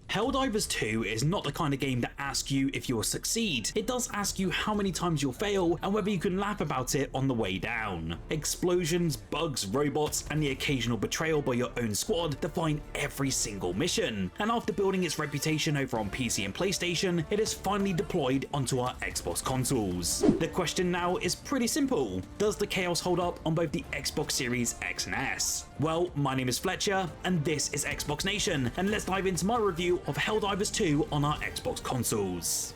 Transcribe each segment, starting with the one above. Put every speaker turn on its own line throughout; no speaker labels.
Helldivers 2 is not the kind of game that asks you if you'll succeed. It does ask you how many times you'll fail and whether you can laugh about it on the way down. Explosions, bugs, robots, and the occasional betrayal by your own squad define every single mission. And after building its reputation over on PC and PlayStation, it is finally deployed onto our Xbox consoles. The question now is pretty simple. Does the chaos hold up on both the Xbox Series X and S? Well, my name is Fletcher, and this is Xbox Nation, and let's dive into my review of Helldivers 2 on our Xbox consoles.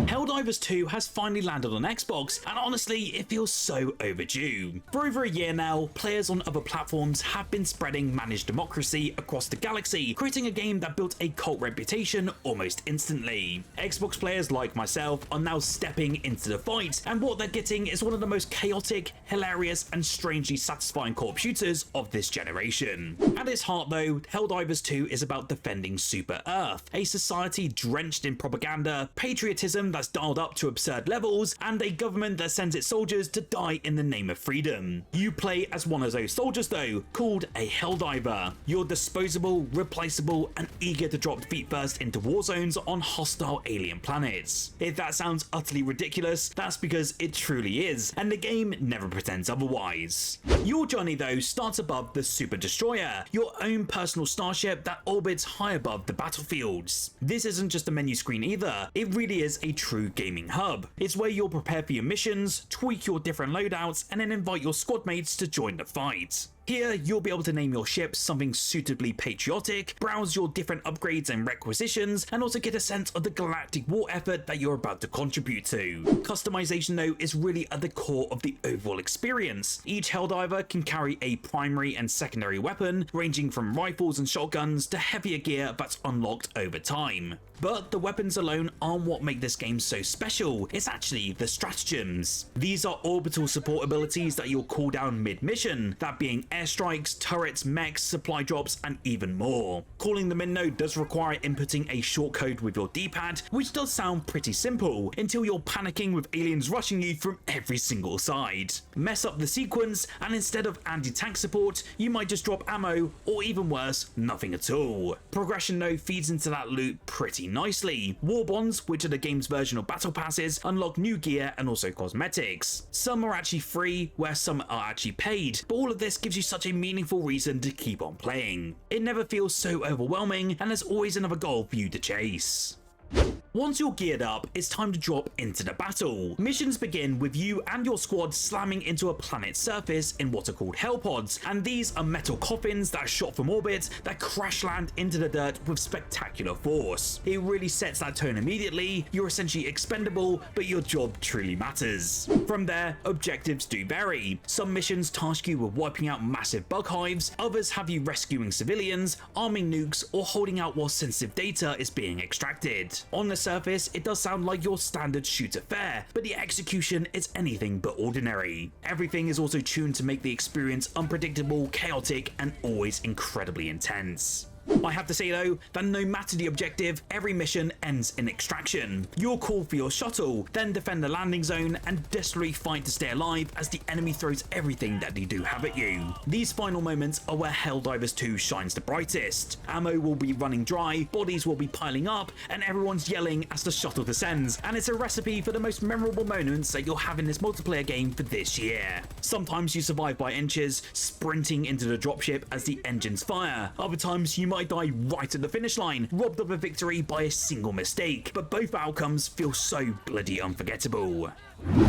Helldivers 2 has finally landed on Xbox, and honestly, it feels so overdue. For over a year now, players on other platforms have been spreading managed democracy across the galaxy, creating a game that built a cult reputation almost instantly. Xbox players like myself are now stepping into the fight, and what they're getting is one of the most chaotic, hilarious, and strangely satisfying co-op shooters of this generation. At its heart though, Helldivers 2 is about defending Super Earth, a society drenched in propaganda, patriotism that's dialed up to absurd levels, and a government that sends its soldiers to die in the name of freedom. You play as one of those soldiers though, called a Helldiver. You're disposable, replaceable, and eager to drop feet first into war zones on hostile alien planets. If that sounds utterly ridiculous, that's because it truly is, and the game never pretends otherwise. Your journey though starts above the Super Destroyer, your own personal starship that orbits high above the battlefields. This isn't just a menu screen either, it really is a true gaming hub. It's where you'll prepare for your missions, tweak your different loadouts, and then invite your squad mates to join the fight. Here, you'll be able to name your ships something suitably patriotic, browse your different upgrades and requisitions, and also get a sense of the galactic war effort that you're about to contribute to. Customization though is really at the core of the overall experience. Each Helldiver can carry a primary and secondary weapon, ranging from rifles and shotguns to heavier gear that's unlocked over time. But the weapons alone aren't what make this game so special, it's actually the stratagems. These are orbital support abilities that you'll call down mid-mission, that being airstrikes, turrets, mechs, supply drops, and even more. Calling them in though does require inputting a shortcode with your D-pad, which does sound pretty simple, until you're panicking with aliens rushing you from every single side. Mess up the sequence, and instead of anti-tank support, you might just drop ammo, or even worse, nothing at all. Progression though feeds into that loot pretty nicely. War bonds, which are the game's version of battle passes, unlock new gear and also cosmetics. Some are actually free, where some are actually paid, but all of this gives you such a meaningful reason to keep on playing. It never feels so overwhelming, and there's always another goal for you to chase. Once you're geared up, it's time to drop into the battle. Missions begin with you and your squad slamming into a planet's surface in what are called hell pods, and these are metal coffins that are shot from orbit that crash land into the dirt with spectacular force. It really sets that tone immediately. You're essentially expendable, but your job truly matters. From there, objectives do vary. Some missions task you with wiping out massive bug hives, others have you rescuing civilians, arming nukes, or holding out while sensitive data is being extracted. On the surface, it does sound like your standard shooter fare, but the execution is anything but ordinary. Everything is also tuned to make the experience unpredictable, chaotic, and always incredibly intense. I have to say though, that no matter the objective, every mission ends in extraction. You'll call for your shuttle, then defend the landing zone, and desperately fight to stay alive as the enemy throws everything that they do have at you. These final moments are where Helldivers 2 shines the brightest. Ammo will be running dry, bodies will be piling up, and everyone's yelling as the shuttle descends, and it's a recipe for the most memorable moments that you'll have in this multiplayer game for this year. Sometimes you survive by inches, sprinting into the dropship as the engines fire. Other times you might die right at the finish line, robbed of a victory by a single mistake, but both outcomes feel so bloody unforgettable.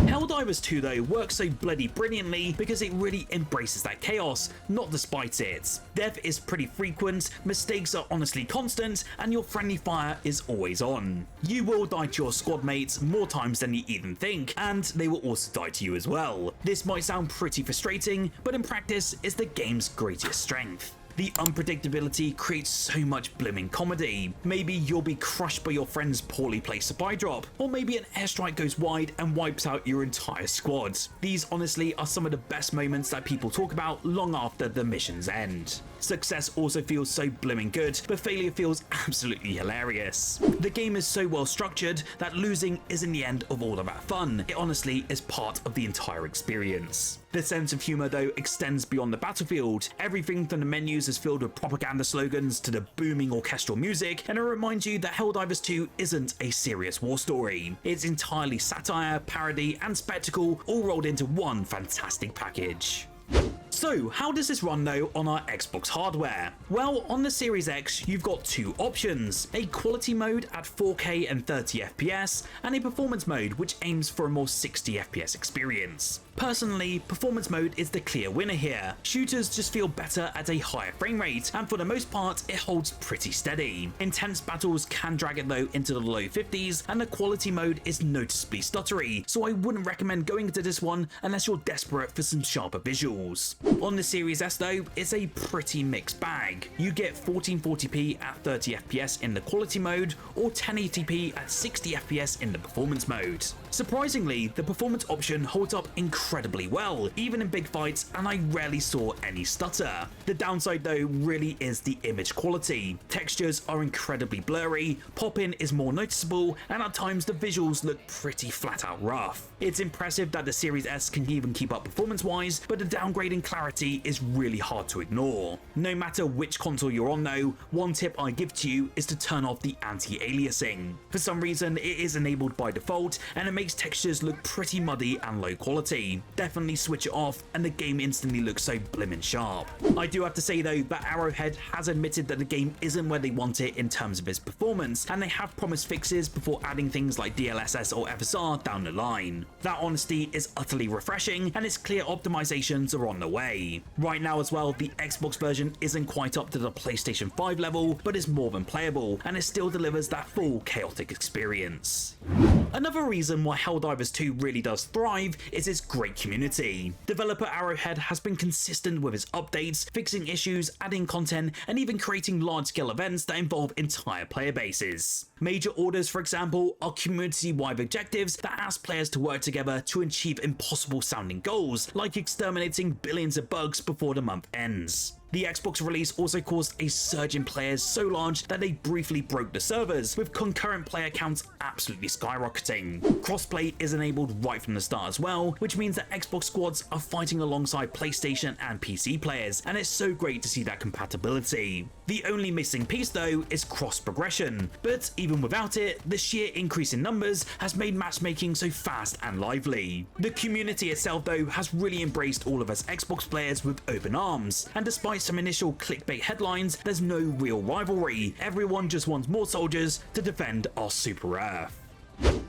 Helldivers 2 though works so bloody brilliantly because it really embraces that chaos, not despite it. Death is pretty frequent, mistakes are honestly constant, and your friendly fire is always on. You will die to your squad mates more times than you even think, and they will also die to you as well. This might sound pretty frustrating, but in practice is the game's greatest strength. The unpredictability creates so much blooming comedy. Maybe you'll be crushed by your friend's poorly placed supply drop, or maybe an airstrike goes wide and wipes out your entire squad. These honestly are some of the best moments that people talk about long after the missions end. Success also feels so blooming good, but failure feels absolutely hilarious. The game is so well structured that losing isn't the end of all of that fun. It honestly is part of the entire experience. The sense of humour though extends beyond the battlefield. Everything from the menus is filled with propaganda slogans to the booming orchestral music, and it reminds you that Helldivers 2 isn't a serious war story. It's entirely satire, parody and spectacle all rolled into one fantastic package. So how does this run though on our Xbox hardware? Well, on the Series X you've got two options, a quality mode at 4K and 30 FPS and a performance mode which aims for a more 60 FPS experience. Personally, performance mode is the clear winner here. Shooters just feel better at a higher frame rate, and for the most part it holds pretty steady. Intense battles can drag it though into the low 50s, and the quality mode is noticeably stuttery, so I wouldn't recommend going into this one unless you're desperate for some sharper visuals. On the Series S though, it's a pretty mixed bag. You get 1440p at 30 FPS in the quality mode, or 1080p at 60 FPS in the performance mode. Surprisingly, the performance option holds up incredibly well, even in big fights, and I rarely saw any stutter. The downside though really is the image quality. Textures are incredibly blurry, pop-in is more noticeable, and at times the visuals look pretty flat out rough. It's impressive that the Series S can even keep up performance-wise, but the downgrade in clarity is really hard to ignore. No matter which console you're on though, one tip I give to you is to turn off the anti-aliasing. For some reason it is enabled by default, and it makes textures look pretty muddy and low quality. Definitely switch it off and the game instantly looks so blimmin' sharp. I do have to say though that Arrowhead has admitted that the game isn't where they want it in terms of its performance, and they have promised fixes before adding things like DLSS or FSR down the line. That honesty is utterly refreshing, and it's clear optimizations are on the way. Right now as well, the Xbox version isn't quite up to the PlayStation 5 level, but is more than playable, and it still delivers that full chaotic experience. Another reason why Helldivers 2 really does thrive is its great community. Developer Arrowhead has been consistent with its updates, fixing issues, adding content, and even creating large-scale events that involve entire player bases. Major orders, for example, are community-wide objectives that ask players to work together to achieve impossible-sounding goals, like exterminating billions of bugs before the month ends. The Xbox release also caused a surge in players so large that they briefly broke the servers, with concurrent player counts absolutely skyrocketing. Crossplay is enabled right from the start as well, which means that Xbox squads are fighting alongside PlayStation and PC players, and it's so great to see that compatibility. The only missing piece though is cross progression, but even without it, the sheer increase in numbers has made matchmaking so fast and lively. The community itself though has really embraced all of us Xbox players with open arms, and despite some initial clickbait headlines, there's no real rivalry. Everyone just wants more soldiers to defend our Super Earth.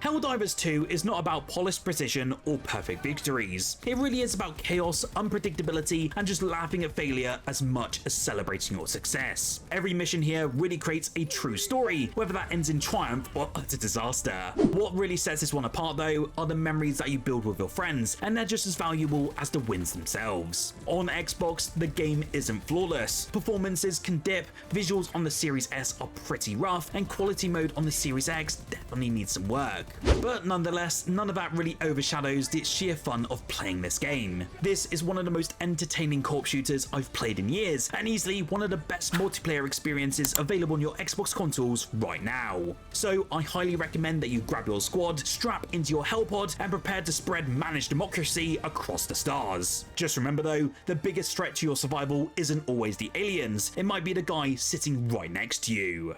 Helldivers 2 is not about polished precision or perfect victories. It really is about chaos, unpredictability, and just laughing at failure as much as celebrating your success. Every mission here really creates a true story, whether that ends in triumph or utter disaster. What really sets this one apart though are the memories that you build with your friends, and they're just as valuable as the wins themselves. On Xbox, the game isn't flawless. Performances can dip, visuals on the Series S are pretty rough, and quality mode on the Series X definitely needs some work. But nonetheless, none of that really overshadows the sheer fun of playing this game. This is one of the most entertaining co-op shooters I've played in years, and easily one of the best multiplayer experiences available on your Xbox consoles right now. So I highly recommend that you grab your squad, strap into your Hellpod, and prepare to spread managed democracy across the stars. Just remember though, the biggest threat to your survival isn't always the aliens, it might be the guy sitting right next to you.